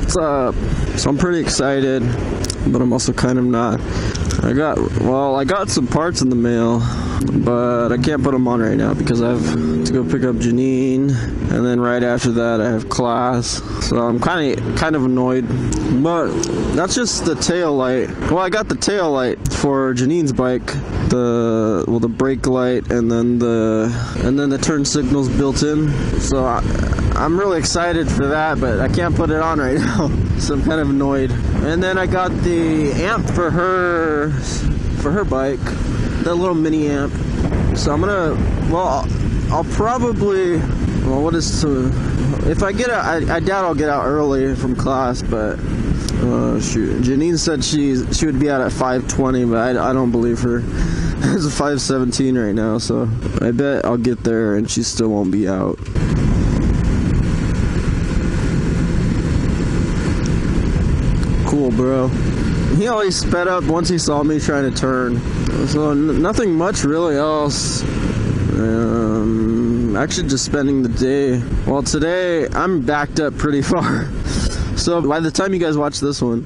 What's up? So I'm pretty excited, but I'm also kind of not. I got some parts in the mail, but I can't put them on right now because I have to go pick up Janine, and then right after that I have class. So I'm kind of annoyed, but that's just the tail light. Well, I got the tail light for Janine's bike, the brake light, and then the turn signals built in. So I'm really excited for that, but I can't put it on right now, so I'm kind of annoyed. And then I got the amp for her bike, that little mini amp. So I'm gonna, I'll probably, if I get out, I doubt I'll get out early from class, but shoot, Janine said she would be out at 5:20, but I don't believe her. It's 5:17 right now, so I bet I'll get there and she still won't be out. Cool, bro. He always sped up once he saw me trying to turn. So nothing much really else. Actually just spending the day. Well, today I'm backed up pretty far. So by the time you guys watch this one,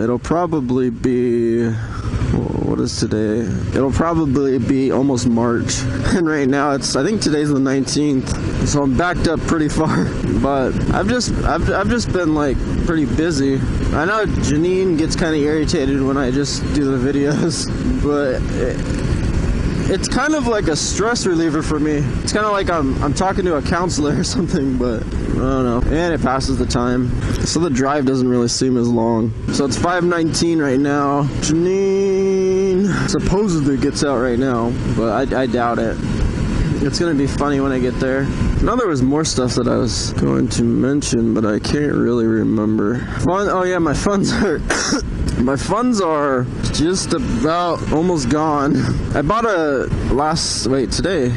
it'll probably be, what is today? It'll probably be almost March. And right now I think today's the 19th. So I'm backed up pretty far. But I've just been like pretty busy. I know Janine gets kind of irritated when I just do the videos, but it's kind of like a stress reliever for me. It's kind of like I'm talking to a counselor or something, but I don't know. And it passes the time, so the drive doesn't really seem as long. So it's 5:19 right now. Janine supposedly gets out right now, but I doubt it. It's gonna be funny when I get there. I know there was more stuff that I was going to mention, but I can't really remember. Oh yeah, my funds are my funds are just about almost gone. I bought today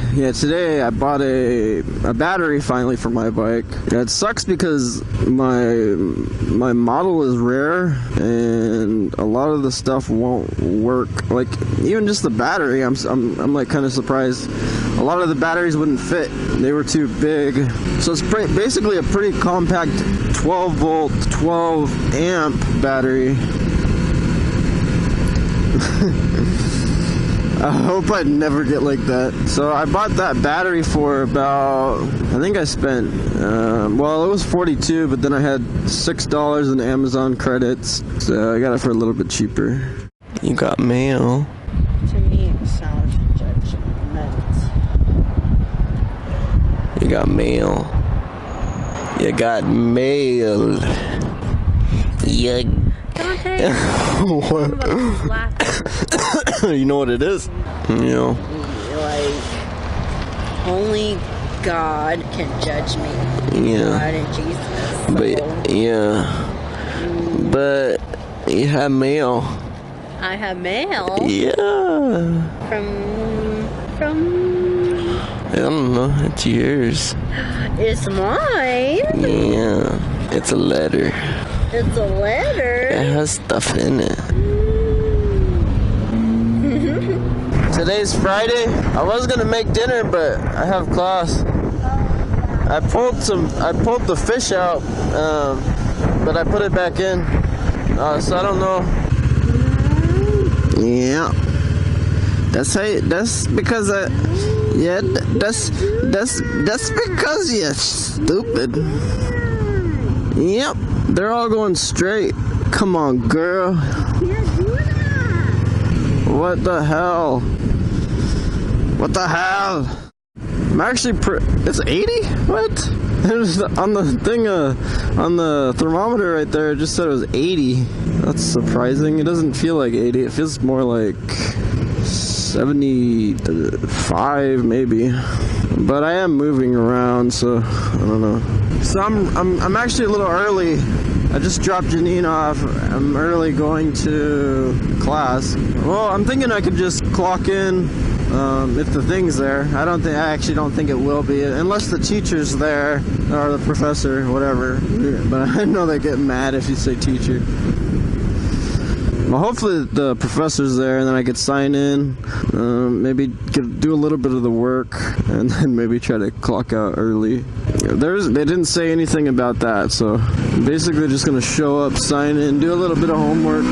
I bought a battery finally for my bike. Yeah, it sucks because my model is rare and a lot of the stuff won't work. Like even just the battery, I'm like kind of surprised. A lot of the batteries wouldn't fit. They were too big. So it's basically a pretty compact 12 volt, 12 amp battery. I hope I never get like that. So I bought that battery for about, I think I spent, it was $42, but then I had $6 in Amazon credits. So I got it for a little bit cheaper. You got mail. To me, it sounds judgment. You got mail. You got mail. Yeah. What? You know what it is? You know. Like, only God can judge me. Yeah. God and Jesus. So. But yeah. But you have mail. I have mail. Yeah. From. I don't know. It's yours. It's mine. Yeah. It's a letter. It's a letter. It has stuff in it. Today's Friday. I was gonna make dinner, but I have class. I pulled the fish out, but I put it back in. So I don't know. Yeah. That's because that's because you're stupid. Yep. They're all going straight. Come on, girl. What the hell? What the hell? I'm actually it's 80? What? There's on the thing, on the thermometer right there, it just said it was 80. That's surprising. It doesn't feel like 80. It feels more like 75 maybe. But I am moving around, so I don't know. So I'm actually a little early. I just dropped Janine off. I'm early going to class. Well, I'm thinking I could just clock in if the thing's there. I actually don't think it will be, unless the teacher's there or the professor, whatever. But I know they get mad if you say teacher. Well, hopefully the professor's there, and then I could sign in, maybe do a little bit of the work, and then maybe try to clock out early. They didn't say anything about that, so basically just gonna show up, sign in, do a little bit of homework,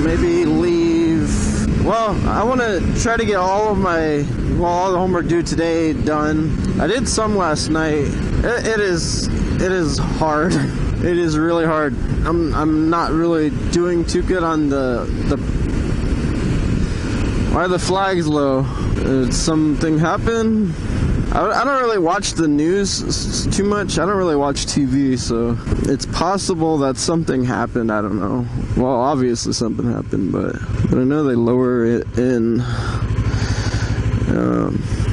maybe leave. Well, I want to try to get all the homework due today done. I did some last night. It is hard. It is really hard. I'm not really doing too good on the why are the flags low? Did something happen? I don't really watch the news too much. I don't really watch TV, so it's possible that something happened. I don't know. Well, obviously something happened, but I know they lower it in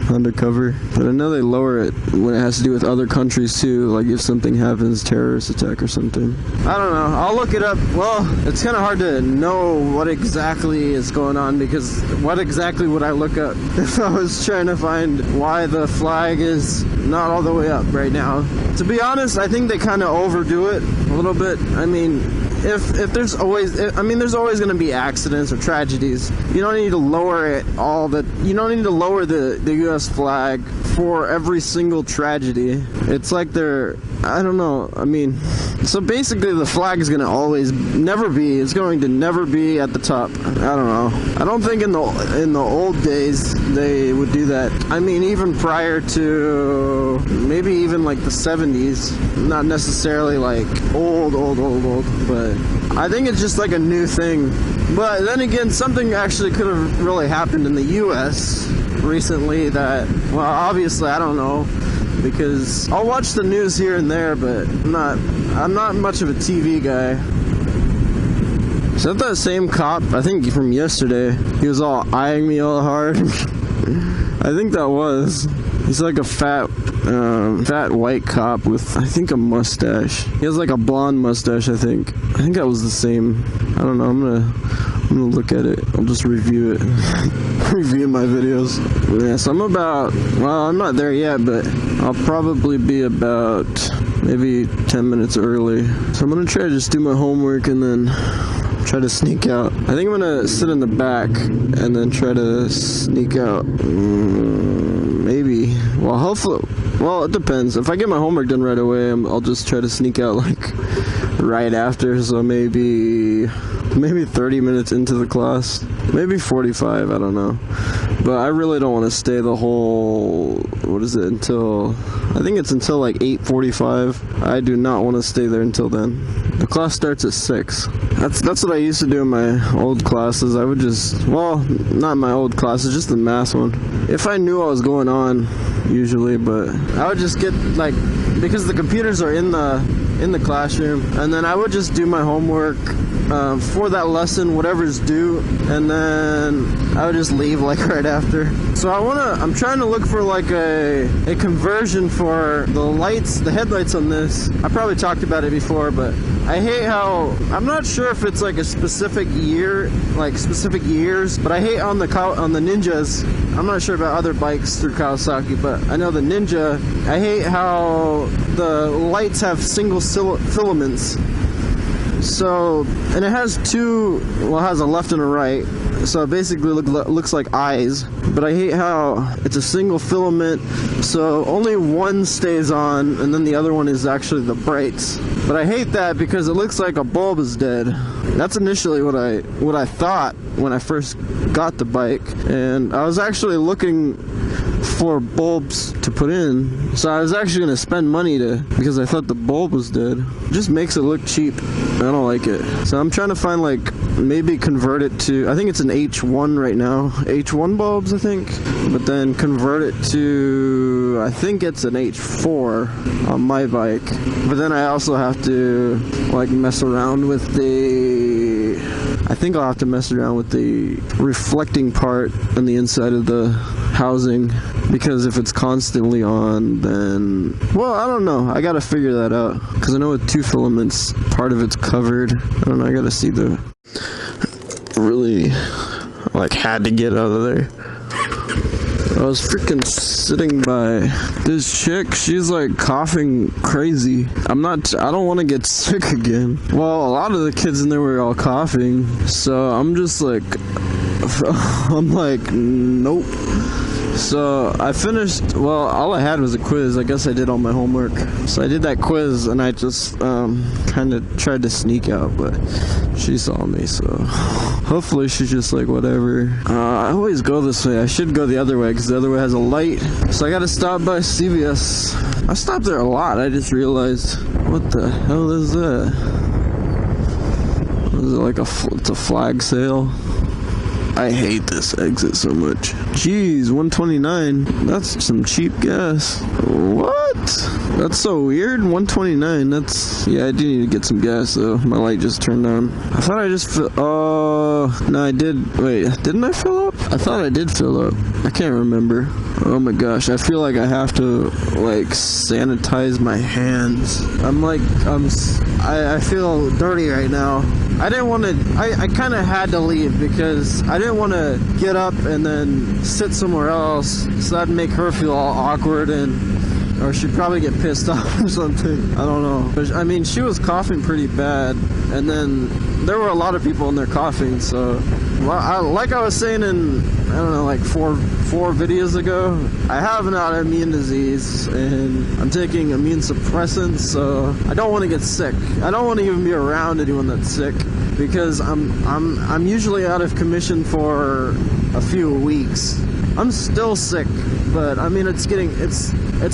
undercover. But I know they lower it when it has to do with other countries too, like if something happens, terrorist attack or something. I don't know. I'll look it up. Well, it's kind of hard to know what exactly is going on, because what exactly would I look up if I was trying to find why the flag is not all the way up right now? To be honest, I think they kind of overdo it a little bit. I mean, if there's always, there's always going to be accidents or tragedies. You don't need to lower it you don't need to lower the U.S. flag for every single tragedy. It's like I don't know. So basically the flag is going to it's going to never be at the top. I don't know. I don't think in the old days they would do that. Even prior to maybe even like the 70s, not necessarily like old, but I think it's just like a new thing. But then again, something actually could have really happened in the U.S. recently that, well, obviously I don't know, because I'll watch the news here and there, but I'm not much of a TV guy. Is that same cop? I think from yesterday. He was all eyeing me all hard. I think that was. He's like a fat white cop with, I think, a mustache. He has like a blonde mustache, I think. I think that was the same. I don't know. I'm gonna look at it. I'll just review it. Review my videos. Yeah, so I'm not there yet, but I'll probably be about maybe 10 minutes early. So I'm gonna try to just do my homework and then try to sneak out. I think I'm gonna sit in the back and then try to sneak out. Maybe. Well, hopefully. Well, it depends. If I get my homework done right away, I'll just try to sneak out like right after. So maybe 30 minutes into the class. Maybe 45. I don't know. But I really don't want to stay the whole. What is it? I think it's until like 8:45. I do not want to stay there until then. The class starts at 6. That's what I used to do in my old classes. I would not my old classes, just the math one. If I knew what was going on, usually, but I would just get because the computers are in the classroom, and then I would just do my homework for that lesson, whatever's due, and then I would just leave like right after. So I'm trying to look for like a conversion for the headlights on this. I probably talked about it before, but I hate how, I'm not sure if it's like a specific year, like specific years, but I hate on the Ninjas. I'm not sure about other bikes through Kawasaki, but I know the Ninja, I hate how the lights have single filaments. So, and it has it has a left and a right, so it basically looks like eyes, but I hate how it's a single filament, so only one stays on, and then the other one is actually the brights. But I hate that because it looks like a bulb is dead. That's initially what I thought when I first got the bike, and I was actually looking for bulbs to put in, so I was actually going to spend money because I thought the bulb was dead. It just makes it look cheap. I don't like it. So I'm trying to find maybe convert it to, I think it's an H1 right now, H1 bulbs I think, but then convert it to, I think it's an H4 on my bike. But then I also have to mess around with I think I'll have to mess around with the reflecting part on the inside of the housing, because if it's constantly on, then, well, I don't know. I gotta figure that out, because I know with 2 filaments, part of it's covered. I don't know. I gotta see really had to get out of there. I was freaking sitting by this chick. She's like coughing crazy. I don't want to get sick again. Well, a lot of the kids in there were all coughing. So I'm just like, nope. So I finished, well, all I had was a quiz. I guess I did all my homework. So I did that quiz and I just kind of tried to sneak out, but she saw me, so hopefully she's just like, whatever. I always go this way. I should go the other way because the other way has a light. So I got to stop by CVS. I stopped there a lot. I just realized, what the hell is that? What is it, like it's a flag sale? I hate this exit so much. Jeez, 129. That's some cheap gas. What? That's so weird. 129. Yeah, I do need to get some gas though. My light just turned on. I thought I just no, I did. Wait, didn't I fill up? I thought I did fill up. I can't remember. Oh my gosh, I feel like I have to like sanitize my hands. I feel dirty right now. I didn't want to, I kind of had to leave because I didn't want to get up and then sit somewhere else, so that'd make her feel all awkward or she'd probably get pissed off or something. I don't know. But, I mean, she was coughing pretty bad, and then there were a lot of people in there coughing, so like I was saying in, I don't know, like four videos ago, I have an autoimmune disease and I'm taking immune suppressants, so I don't want to get sick. I don't want to even be around anyone that's sick because I'm usually out of commission for a few weeks. I'm still sick, but I mean it's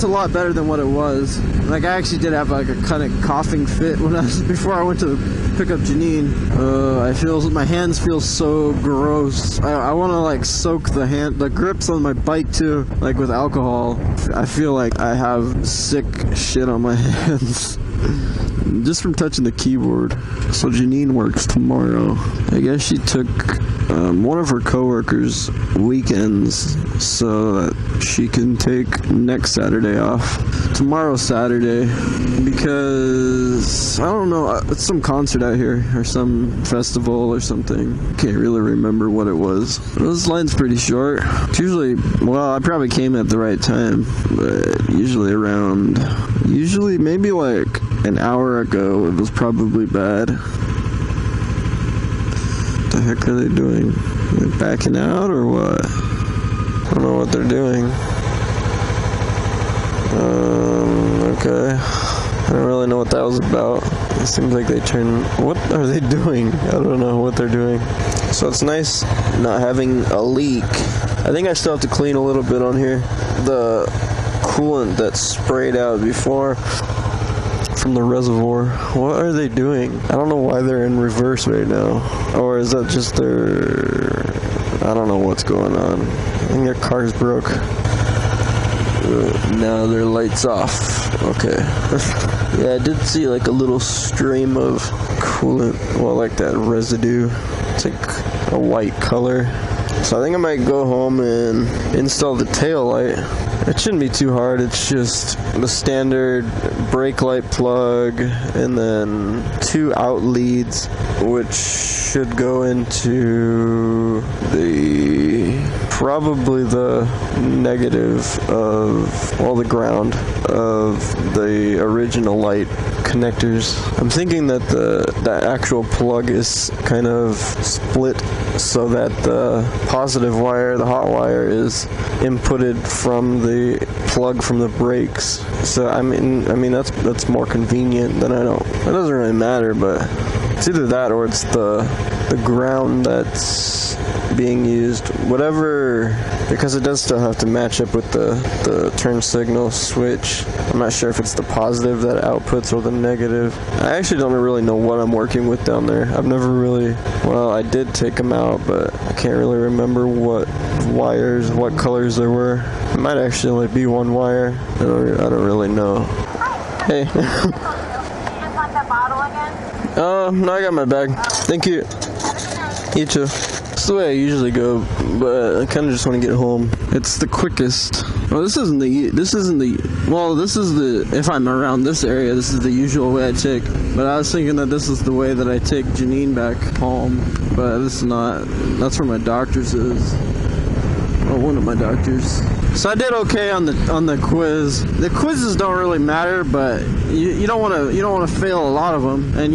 a lot better than what it was. Like I actually did have like a kind of coughing fit before I went to pick up Janine. My hands feel so gross. I want to like soak the grips on my bike too, like with alcohol. I feel like I have sick shit on my hands. Just from touching the keyboard. So Janine works tomorrow. I guess she took one of her coworkers' weekends so that she can take next Saturday off. Tomorrow's Saturday because I don't know, it's some concert out here or some festival or something. Can't really remember what it was. This line's pretty short. It's usually, well, I probably came at the right time, but usually maybe like an hour ago it was probably bad. What the heck are they doing? Are they backing out or what? I don't know what they're doing. Okay. I don't really know what that was about. It seems like they turn... What are they doing? I don't know what they're doing. So it's nice not having a leak. I think I still have to clean a little bit on here. The coolant that sprayed out before from the reservoir. What are they doing? I don't know why they're in reverse right now. Or is that just their... I don't know what's going on. I think their car's broke. Now their light's off. Okay. Yeah, I did see like a little stream of coolant. Well, like that residue. It's like a white color. So I think I might go home and install the tail light. It shouldn't be too hard. It's just the standard brake light plug and then 2 out leads, which should go into probably the negative of, well, the ground of the original light connectors. I'm thinking that that actual plug is kind of split so that the positive wire, the hot wire, is inputted from the plug from the brakes. So I mean that's more convenient. Then it doesn't really matter, but it's either that or it's the ground that's being used, whatever, because it does still have to match up with the turn signal switch. I'm not sure if it's the positive that outputs or the negative. I actually don't really know what I'm working with down there. I've never really, well, I did take them out, but I can't really remember what wires, what colors there were. It might actually only be one wire. I don't really know. Hey. You just want that bottle again? No, I got my bag. Thank you. You too. That's the way I usually go, but I kind of just want to get home. It's the quickest. Well, this is if I'm around this area, this is the usual way I take. But I was thinking that this is the way that I take Janine back home, but this is not. That's where my doctor's is. Oh one of my doctors. So I did okay on the quiz. The quizzes don't really matter, but you don't want to fail a lot of them. And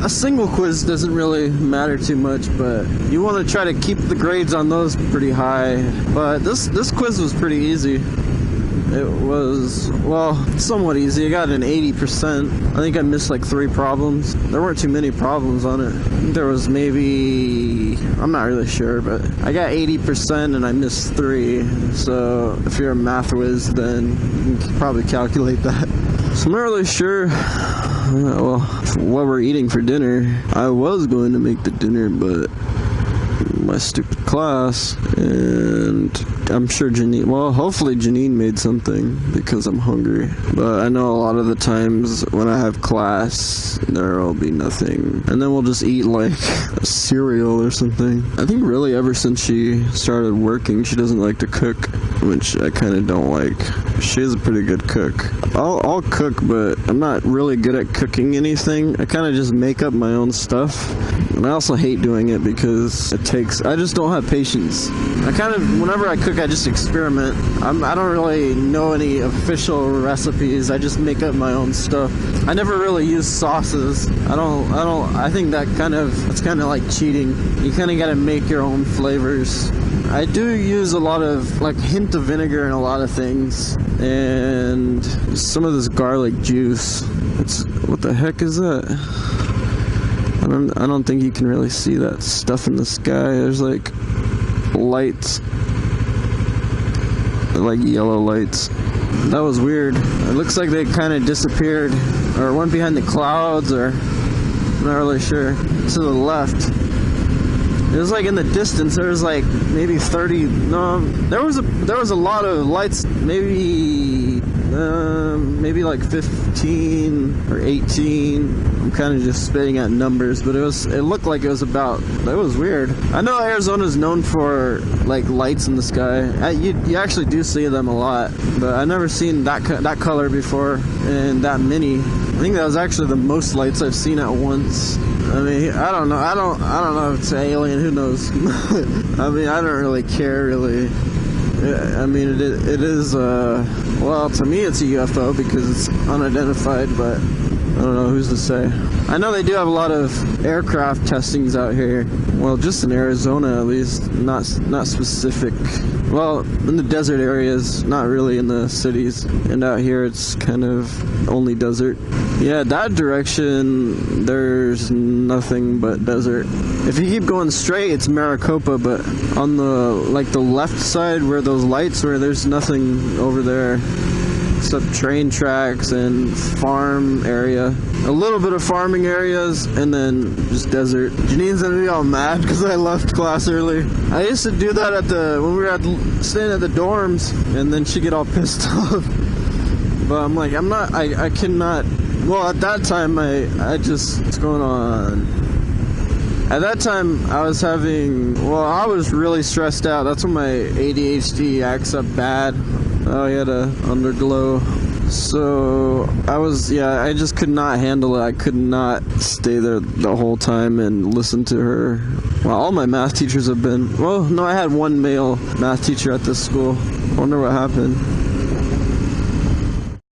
a single quiz doesn't really matter too much, but you want to try to keep the grades on those pretty high. But this quiz was pretty easy. It was, well, somewhat easy. I got an 80%. I think I missed like 3 problems. There weren't too many problems on it. I think there was maybe, I'm not really sure, but I got 80% and I missed 3. So if you're a math whiz, then you can probably calculate that. So I'm not really sure, well, what we're eating for dinner. I was going to make the dinner, but my stupid class, and I'm sure hopefully Janine made something because I'm hungry. But I know a lot of the times when I have class, there will be nothing. And then we'll just eat like a cereal or something. I think really ever since she started working, she doesn't like to cook, which I kind of don't like. She is a pretty good cook. I'll cook, but I'm not really good at cooking anything. I kind of just make up my own stuff. And I also hate doing it because I just don't have patience. Whenever I cook, I just experiment. I don't really know any official recipes. I just make up my own stuff. I never really use sauces. I think it's kind of like cheating. You kind of got to make your own flavors. I do use a lot of, like, hint of vinegar in a lot of things. And some of this garlic juice. What the heck is that? I don't think you can really see that stuff in the sky. There's like lights, like yellow lights. That was weird. It looks like they kind of disappeared or went behind the clouds, or I'm not really sure. To the left. It was like in the distance. There was like maybe 30. No, there was a lot of lights. Maybe like 15 or 18. I'm kind of just spitting at numbers, but it looked like it was weird. I know Arizona's known for like lights in the sky. You actually do see them a lot, but I've never seen that color before and that many. I think that was actually the most lights I've seen at once. I mean, I don't know. I don't know if it's an alien. Who knows? I mean, I don't really care, really. I mean, it is, well, to me it's a UFO because it's unidentified, but I don't know, who's to say. I know they do have a lot of aircraft testings out here. Well, just in Arizona at least, not specific. Well, in the desert areas, not really in the cities. And out here it's kind of only desert. Yeah, that direction, there's nothing but desert. If you keep going straight, it's Maricopa, but on the left side where those lights were, there's nothing over there except train tracks and farm area. A little bit of farming areas, and then just desert. Janine's gonna be all mad because I left class early. I used to do that when we were staying at the dorms, and then she'd get all pissed off. But I'm like, I cannot. Well, at that time, what's going on? At that time, I was really stressed out. That's when my ADHD acts up bad. Oh, he had a underglow. So, I just could not handle it. I could not stay there the whole time and listen to her. Well, all my math teachers have been, well, no, I had one male math teacher at this school. I wonder what happened.